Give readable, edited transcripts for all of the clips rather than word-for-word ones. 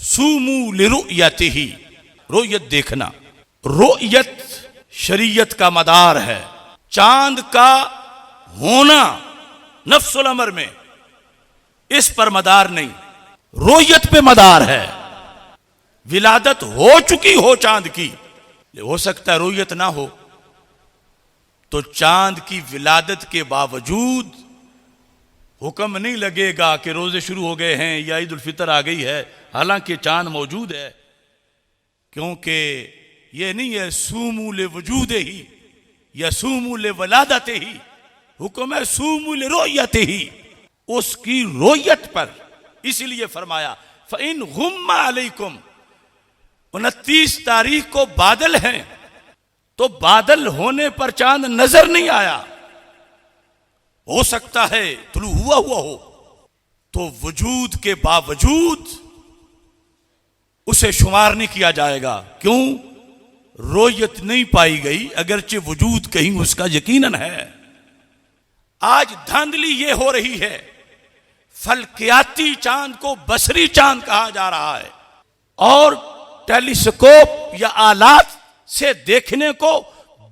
सूमू लिरुयतिही, रुयत देखना। रुयत शरीयत का मदार है। चांद का होना नफ्सुल अमर में, इस पर मदार नहीं, रुयत पे मदार है। विलादत हो चुकी हो चांद की, हो सकता है रुयत ना हो, तो चांद की विलादत के बावजूद हुक्म नहीं लगेगा कि रोजे शुरू हो गए हैं या ईद उल फितर आ गई है, हालांकि चांद मौजूद है। क्योंकि यह नहीं है सूमू ले वजूद ही या सूमू ले वलादत ही, हुक्म है सूमू ले रोयत ही, उसकी रोयत पर। इसीलिए फरमाया फ़इन गुम्मा अलैकुम, 29 तारीख को बादल हैं, तो बादल होने पर चांद नजर नहीं आया, हो सकता है तुलू हुआ हो, तो वजूद के बावजूद उसे शुमार नहीं किया जाएगा। क्यों? रोयत नहीं पाई गई, अगरचे वजूद कहीं उसका यकीनन है। आज धांधली ये हो रही है, फल्कियाती चांद को बसरी चांद कहा जा रहा है और टेलीस्कोप या आलात से देखने को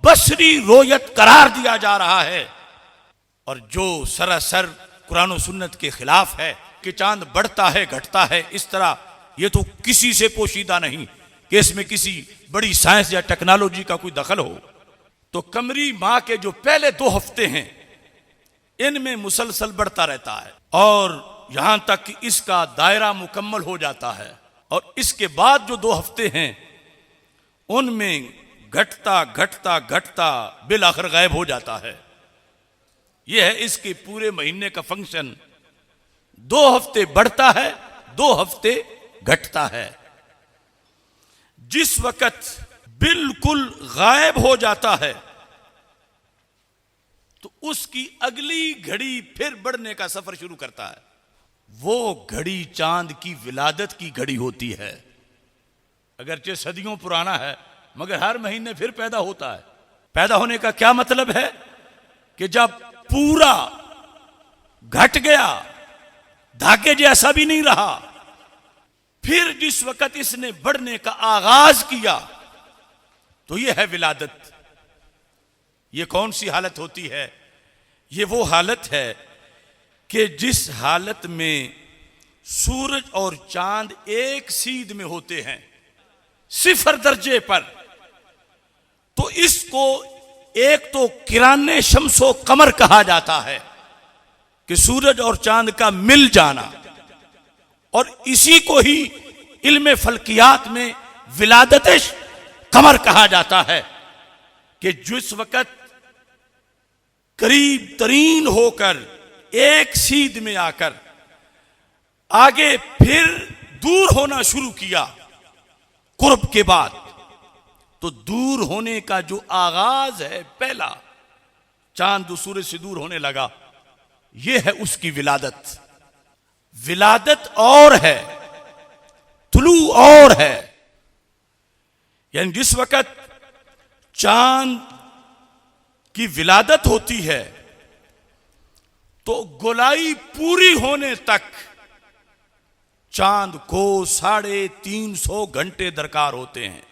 बसरी रोयत करार दिया जा रहा है। और जो सरासर कुरान और सुन्नत के खिलाफ है कि चांद बढ़ता है घटता है इस तरह, ये तो किसी से पोशीदा नहीं कि इसमें किसी बड़ी साइंस या टेक्नोलॉजी का कोई दखल हो। तो कमरी माह के जो पहले 2 हफ्ते हैं, इनमें मुसलसल बढ़ता रहता है और यहां तक कि इसका दायरा मुकम्मल हो जाता है, और इसके बाद जो 2 हफ्ते हैं उनमें घटता घटता घटता बिल आखिर गायब हो जाता है। यह है इसके पूरे महीने का फंक्शन। 2 हफ्ते बढ़ता है, 2 हफ्ते घटता है। जिस वक्त बिल्कुल गायब हो जाता है तो उसकी अगली घड़ी फिर बढ़ने का सफर शुरू करता है। वो घड़ी चांद की विलादत की घड़ी होती है। अगरचे सदियों पुराना है मगर हर महीने फिर पैदा होता है। पैदा होने का क्या मतलब है कि जब पूरा घट गया, धागे जैसा भी नहीं रहा, फिर जिस वक्त इसने बढ़ने का आगाज किया तो यह है विलादत। यह कौन सी हालत होती है? यह वो हालत है कि जिस हालत में सूरज और चांद एक सीध में होते हैं 0 दर्जे पर, तो इसको एक तो किराने शम्सो कमर कहा जाता है कि सूरज और चांद का मिल जाना, और इसी को ही इल्म फल्कियात में विलादत कमर कहा जाता है कि जिस वक्त करीब तरीन होकर एक सीध में आकर आगे फिर दूर होना शुरू किया कुर्ब के बाद, तो दूर होने का जो आगाज है पहला, चांद जो सूरज से दूर होने लगा, यह है उसकी विलादत। विलादत और है, तुलू और है। यानी जिस वक्त चांद की विलादत होती है तो गोलाई पूरी होने तक चांद को 350 घंटे दरकार होते हैं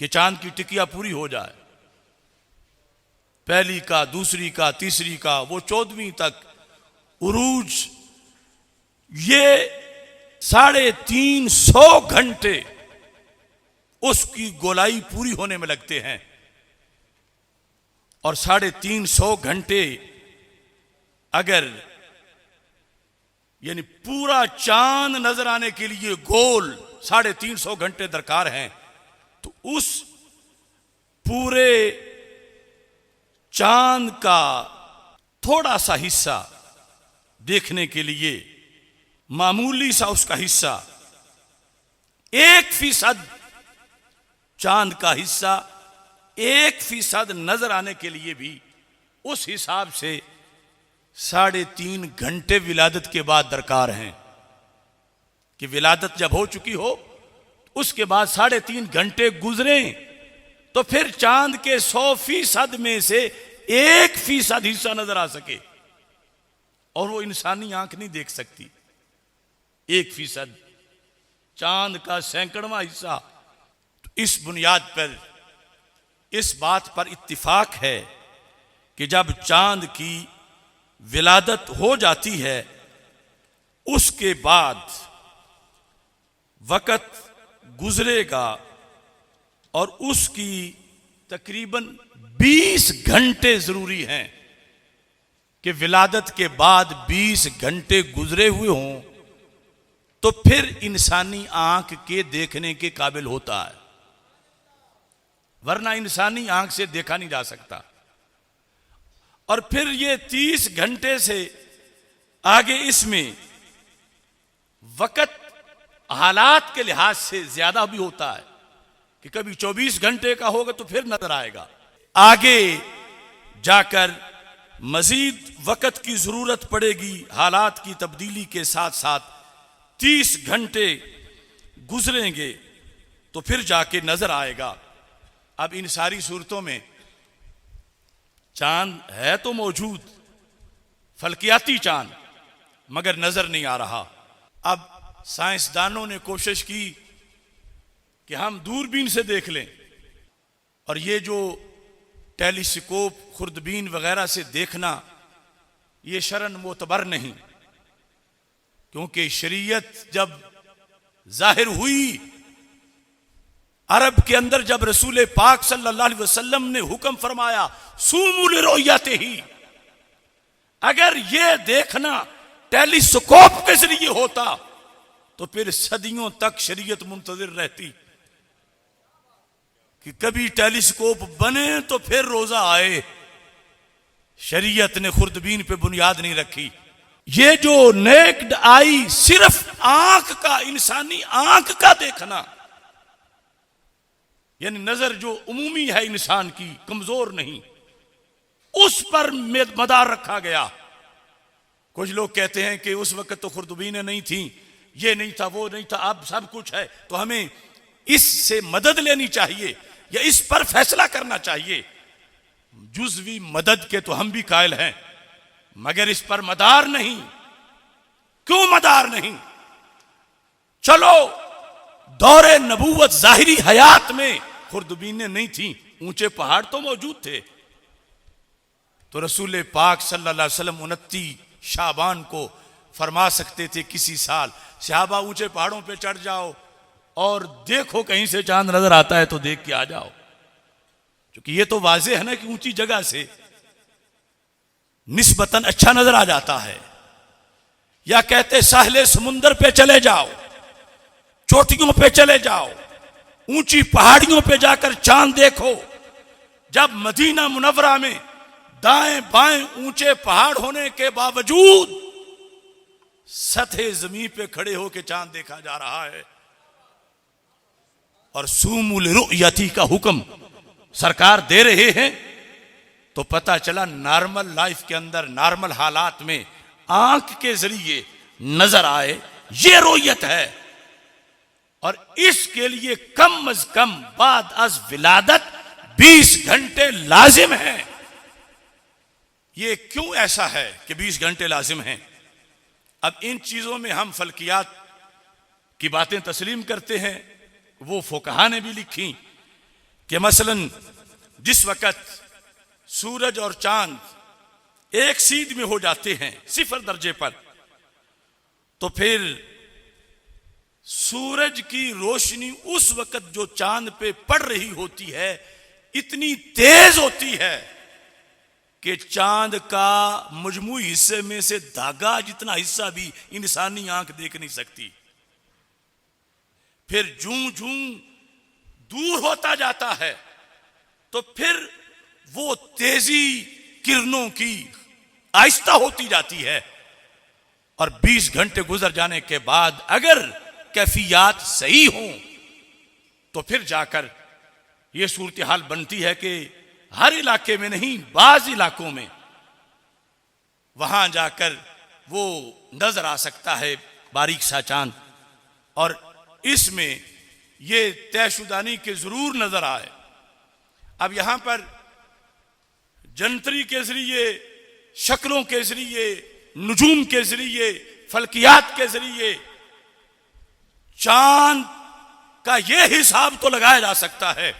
कि चांद की टिकिया पूरी हो जाए। पहली का, दूसरी का, तीसरी का, वो 14वीं तक उरूज, ये 350 घंटे उसकी गोलाई पूरी होने में लगते हैं। और 350 घंटे अगर यानी पूरा चांद नजर आने के लिए गोल 350 घंटे दरकार हैं, तो उस पूरे चांद का थोड़ा सा हिस्सा देखने के लिए, मामूली सा उसका हिस्सा, 1% चांद का हिस्सा 1% नजर आने के लिए भी उस हिसाब से 3.5 घंटे विलादत के बाद दरकार हैं। कि विलादत जब हो चुकी हो उसके बाद 3.5 घंटे गुजरे तो फिर चांद के 100% में से 1% हिस्सा नजर आ सके, और वो इंसानी आंख नहीं देख सकती। 1%, चांद का सैकड़वां हिस्सा। तो इस बुनियाद पर इस बात पर इत्तिफाक है कि जब चांद की विलादत हो जाती है उसके बाद वक़्त गुजरेगा और उसकी तकरीबन 20 घंटे जरूरी हैं कि विलादत के बाद 20 घंटे गुजरे हुए हों तो फिर इंसानी आंख के देखने के काबिल होता है, वरना इंसानी आंख से देखा नहीं जा सकता। और फिर ये 30 घंटे से आगे इसमें वक़्त हालात के लिहाज से ज्यादा भी होता है कि कभी 24 घंटे का होगा तो फिर नजर आएगा। आगे जाकर मजीद वक़्त की जरूरत पड़ेगी, हालात की तब्दीली के साथ साथ 30 घंटे गुजरेंगे तो फिर जाके नजर आएगा। अब इन सारी सूरतों में चांद है तो मौजूद, फल्कियाती चांद, मगर नजर नहीं आ रहा। अब साइंसदानों ने कोशिश की कि हम दूरबीन से देख लें, और ये जो टेलीस्कोप, खुर्दबीन वगैरह से देखना ये शरन मोतबर नहीं, क्योंकि शरीयत जब जाहिर हुई अरब के अंदर, जब रसूल पाक सल्लल्लाहु अलैहि वसल्लम ने हुक्म फरमाया सूमू लिरुय्यतिही, अगर ये देखना टेलीस्कोप के जरिए होता तो फिर सदियों तक शरीयत मुंतजिर रहती कि कभी टेलीस्कोप बने तो फिर रोजा आए। शरीयत ने खुर्दबीन पे बुनियाद नहीं रखी। ये जो नेक्ड आई, सिर्फ आंख का, इंसानी आंख का देखना, यानी नजर जो उमूमी है इंसान की, कमजोर नहीं, उस पर मदार रखा गया। कुछ लोग कहते हैं कि उस वक्त तो खुर्दबीनें नहीं थी, ये नहीं था, वो नहीं था, अब सब कुछ है, तो हमें इससे मदद लेनी चाहिए या इस पर फैसला करना चाहिए। जुज़वी मदद के तो हम भी कायल हैं, मगर इस पर मदार नहीं। क्यों मदार नहीं? चलो दौरे नबूवत जाहिरी हयात में खुर्दबीनें नहीं थी, ऊंचे पहाड़ तो मौजूद थे, तो रसूल पाक सल्लल्लाहु अलैहि वसल्लम 29 शाबान को फरमा सकते थे किसी साल, सहाबा ऊंचे पहाड़ों पे चढ़ जाओ और देखो कहीं से चांद नजर आता है तो देख के आ जाओ, क्योंकि ये तो वाज़ेह है ना कि ऊंची जगह से निस्बतन अच्छा नजर आ जाता है। या कहते साहले समुंदर पे चले जाओ, चोटियों पे चले जाओ, ऊंची पहाड़ियों पे जाकर चांद देखो। जब मदीना मुनव्वरा में दाएं बाएं ऊंचे पहाड़ होने के बावजूद सतह जमीन पे खड़े होकर चांद देखा जा रहा है, और सूमू लिरुय्यती का हुक्म सरकार दे रहे हैं, तो पता चला नॉर्मल लाइफ के अंदर, नॉर्मल हालात में आंख के जरिए नजर आए, ये रोयत है। और इसके लिए कम अज कम बाद अज विलादत 20 घंटे लाजिम है। ये क्यों ऐसा है कि 20 घंटे लाजिम हैं? अब इन चीजों में हम फल्कियात की बातें तस्लीम करते हैं, वो फुकहा ने भी लिखी कि मसलन जिस वक़्त सूरज और चांद एक सीध में हो जाते हैं 0 दर्जे पर, तो फिर सूरज की रोशनी उस वक़्त जो चांद पे पड़ रही होती है इतनी तेज होती है कि चांद का मजमूई हिस्से में से धागा जितना हिस्सा भी इंसानी आंख देख नहीं सकती। फिर जूं जूं दूर होता जाता है तो फिर वो तेजी किरणों की आहिस्ता होती जाती है, और 20 घंटे गुजर जाने के बाद अगर कैफियत सही हो तो फिर जाकर यह सूरत हाल बनती है कि हर इलाके में नहीं, बाज इलाकों में वहां जाकर वो नजर आ सकता है बारीक सा चांद, और इसमें ये तयशुदानी के जरूर नजर आए। अब यहां पर जंतरी के जरिए, शक्लों के जरिए, नुजूम के जरिए, फल्कियात के जरिए चांद का यह हिसाब तो लगाया जा सकता है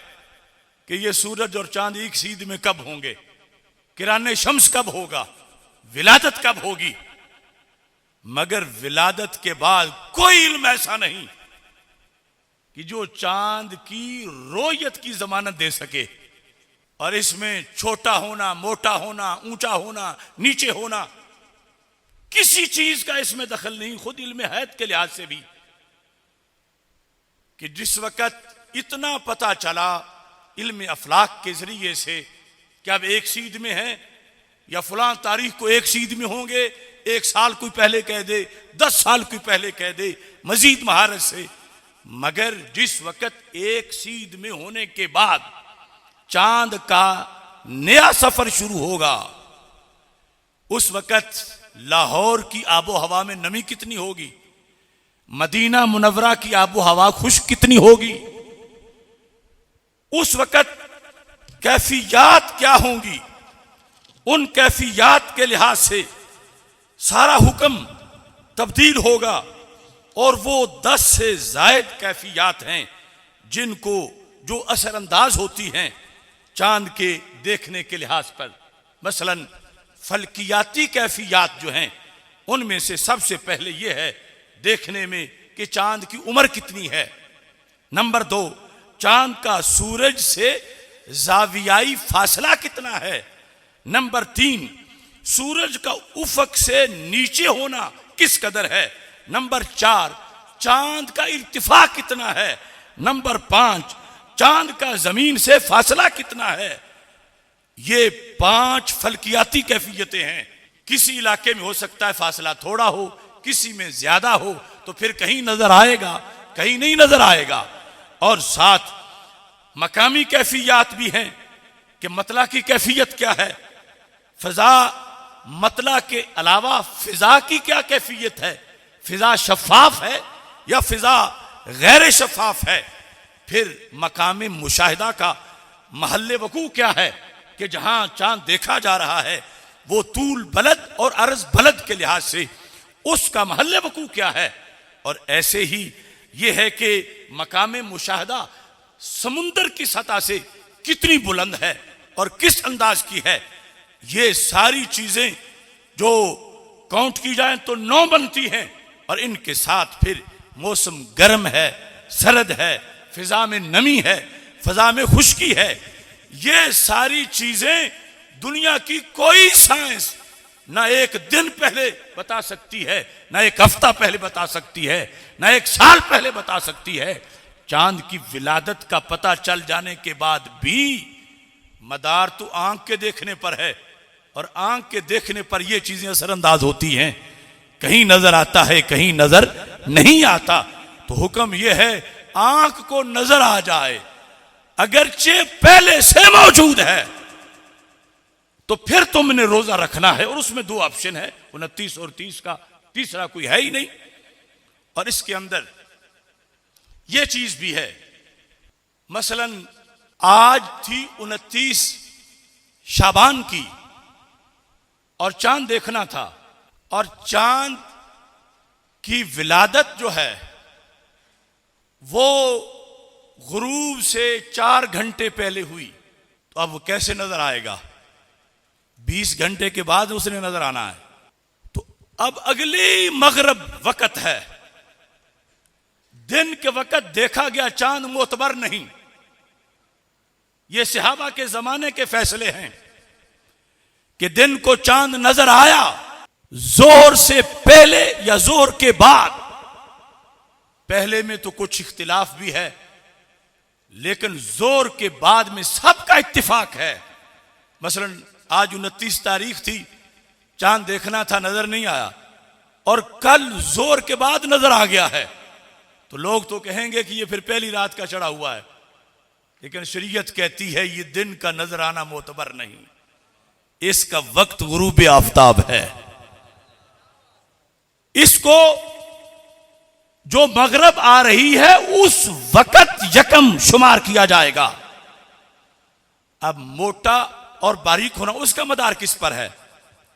कि ये सूरज और चांद एक सीध में कब होंगे, किराने शम्स कब होगा, विलादत कब होगी, मगर विलादत के बाद कोई इल्म ऐसा नहीं कि जो चांद की रोयत की जमानत दे सके। और इसमें छोटा होना, मोटा होना, ऊंचा होना, नीचे होना, किसी चीज का इसमें दखल नहीं। खुद इल्म हैत के लिहाज से भी कि जिस वक्त इतना पता चला इल्म अफलाक के जरिए से कि अब एक सीध में है या फलां तारीख को एक सीध में होंगे, एक साल कोई पहले कह दे, 10 साल कोई पहले कह दे, मजीद महारत से। मगर जिस वक्त एक सीध में होने के बाद चांद का नया सफर शुरू होगा, उस वक्त लाहौर की आबो हवा में नमी कितनी होगी, मदीना मुनव्वरा की आबो हवा खुश्क कितनी होगी, उस वक्त कैफियत क्या होंगी, उन कैफियत के लिहाज से सारा हुक्म तब्दील होगा। और वो 10 से जायद कैफियत हैं जिनको जो असरअंदाज होती हैं चांद के देखने के लिहाज पर। मसलन फल्कियाती कैफियत जो हैं उनमें से सबसे पहले यह है देखने में कि चांद की उम्र कितनी है। नंबर 2, चांद का सूरज से जावियाई फासला कितना है। नंबर 3, सूरज का उफक से नीचे होना किस कदर है। नंबर 4, चांद का इर्तिफा कितना है। नंबर 5, चांद का जमीन से फासला कितना है। ये 5 फल्कियाती कैफियतें हैं। किसी इलाके में हो सकता है फासला थोड़ा हो, किसी में ज्यादा हो, तो फिर कहीं नजर आएगा, कहीं नहीं नजर आएगा। और साथ मकामी कैफियत भी हैं कि मतला की कैफियत क्या है, फिजा मतला के अलावा फिजा की क्या कैफियत है, फिजा शफाफ है या फिजा गैर शफाफ है। फिर मकाम मुशाहिदा का महल्ले वकू क्या है कि जहां चांद देखा जा रहा है वो तूल बलद और अर्ज बलद के लिहाज से उसका महल्ले वकू क्या है। और ऐसे ही ये है कि मकाम मुशाहिदा समुंदर की सतह से कितनी बुलंद है और किस अंदाज की है। ये सारी चीजें जो काउंट की जाए तो 9 बनती हैं। और इनके साथ फिर मौसम गर्म है, सर्द है, फिजा में नमी है, फिजा में खुश्की है। ये सारी चीजें दुनिया की कोई साइंस ना एक दिन पहले बता सकती है, ना एक हफ्ता पहले बता सकती है, ना एक साल पहले बता सकती है। चांद की विलादत का पता चल जाने के बाद भी मदार तो आंख के देखने पर है, और आंख के देखने पर ये चीजें असरअंदाज होती हैं। कहीं नजर आता है, कहीं नजर नहीं आता। तो हुक्म यह है आंख को नजर आ जाए, अगरचे पहले से मौजूद है, तो फिर तुमने रोजा रखना है। और उसमें 2 ऑप्शन है, 29 और 30 का, तीसरा कोई है ही नहीं। और इसके अंदर यह चीज भी है, मसलन आज थी 29 शाबान की और चांद देखना था, और चांद की विलादत जो है वो गुरूब से 4 घंटे पहले हुई। तो अब कैसे नजर आएगा, 20 घंटे के बाद उसने नजर आना है। तो अब अगली मगरब वक्त है, दिन के वक्त देखा गया चांद मोतबर नहीं। ये सहाबा के जमाने के फैसले हैं कि दिन को चांद नजर आया जोहर से पहले या जोहर के बाद। पहले में तो कुछ इख्तिलाफ भी है, लेकिन जोहर के बाद में सबका इत्तिफाक है। मसलन आज 29 तारीख थी, चांद देखना था, नजर नहीं आया, और कल जोहर के बाद नजर आ गया है, तो लोग तो कहेंगे कि ये फिर पहली रात का चढ़ा हुआ है। लेकिन शरीयत कहती है ये दिन का नजर आना मोतबर नहीं, इसका वक्त गुरूब आफताब है। इसको जो मगरब आ रही है उस वक्त यकम शुमार किया जाएगा। अब मोटा और बारीक होना उसका मदार किस पर है,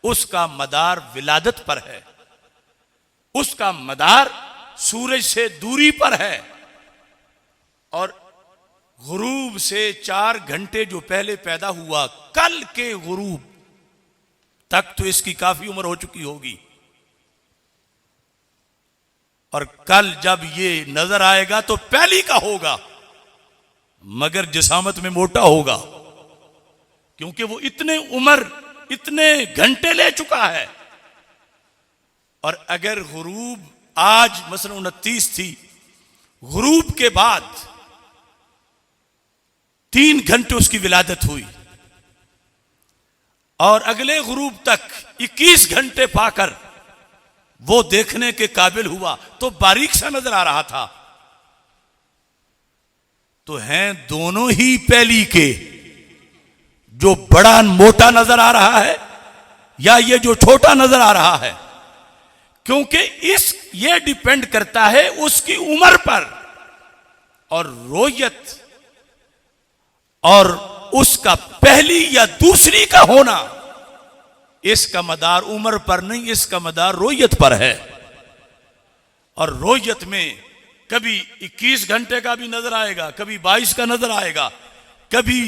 उसका मदार विलादत पर है, उसका मदार सूरज से दूरी पर है और गुरूब से 4 घंटे जो पहले पैदा हुआ, कल के गुरूब तक तो इसकी काफी उम्र हो चुकी होगी, और कल जब ये नजर आएगा तो पहली का होगा, मगर जिसामत में मोटा होगा, क्योंकि वो इतने उम्र, इतने घंटे ले चुका है। और अगर गुरूब आज मसलन 29 थी, गुरूब के बाद 3 घंटे उसकी विलादत हुई और अगले गुरूब तक 21 घंटे पाकर वो देखने के काबिल हुआ, तो बारीक सा नजर आ रहा था। तो हैं दोनों ही पहली के, जो बड़ा मोटा नजर आ रहा है या ये जो छोटा नजर आ रहा है, क्योंकि ये डिपेंड करता है उसकी उम्र पर, और रोयत और उसका पहली या दूसरी का होना, इसका मदार उम्र पर नहीं, इसका मदार रोयत पर है। और रोयत में कभी 21 घंटे का भी नजर आएगा, कभी 22 का नजर आएगा, कभी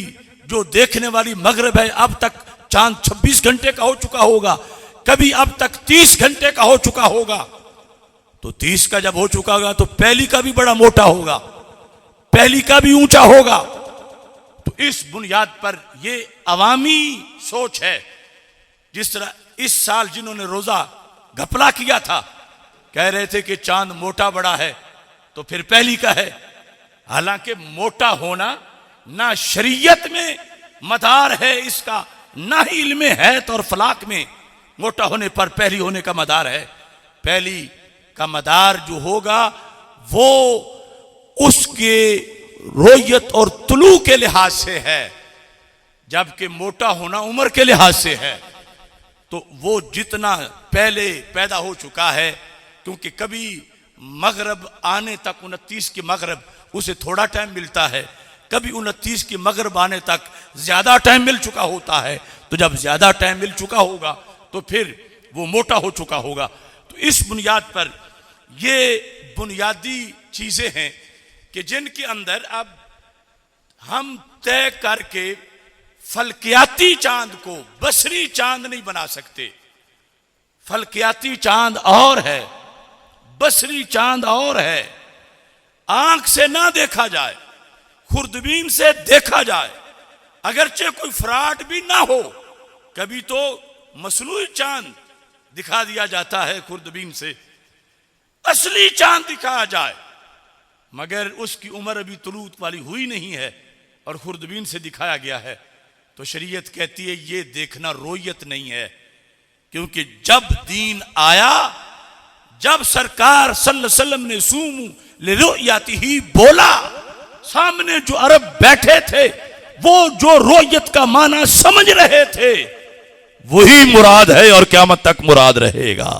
जो देखने वाली मगरिब है अब तक चांद 26 घंटे का हो चुका होगा, कभी अब तक 30 घंटे का हो चुका होगा। तो 30 का जब हो चुका होगा तो पहली का भी बड़ा मोटा होगा, पहली का भी ऊंचा होगा। तो इस बुनियाद पर यह अवामी सोच है। जिस तरह इस साल जिन्होंने रोजा घपला किया था, कह रहे थे कि चांद मोटा बड़ा है तो फिर पहली का है, हालांकि मोटा होना ना शरीयत में मदार है इसका, ना ही इल्मे हैत और फलाक में मोटा होने पर पहली होने का मदार है। पहली का मदार जो होगा वो उसके रोयत और तुलू के लिहाज से है, जबकि मोटा होना उम्र के लिहाज से है। तो वो जितना पहले पैदा हो चुका है, क्योंकि कभी मगरब आने तक 29 की मगरब उसे थोड़ा टाइम मिलता है, कभी 29 की मगरब आने तक ज्यादा टाइम मिल चुका होता है। तो जब ज्यादा टाइम मिल चुका होगा तो फिर वो मोटा हो चुका होगा। तो इस बुनियाद पर ये बुनियादी चीजें हैं कि जिनके अंदर अब हम तय करके फलकियाती चांद को बसरी चांद नहीं बना सकते। फलकियाती चांद और है, बसरी चांद और है। आंख से ना देखा जाए, खुर्दबीन से देखा जाए, अगरचे कोई फ्रॉड भी ना हो। कभी तो मसनूई चांद दिखा दिया जाता है खुर्दबीन से, असली चांद दिखाया जाए, मगर उसकी उम्र अभी तुलूत वाली हुई नहीं है और खुर्दबीन से दिखाया गया है। तो शरीयत कहती है ये देखना रोयत नहीं है, क्योंकि जब दीन आया, जब सरकार सल्लल्लाहु अलैहि वसल्लम ने सूमू लिरुयतिही बोला, सामने जो अरब बैठे थे वो जो रोयत का माना समझ रहे थे, वही मुराद है और क़यामत तक मुराद रहेगा।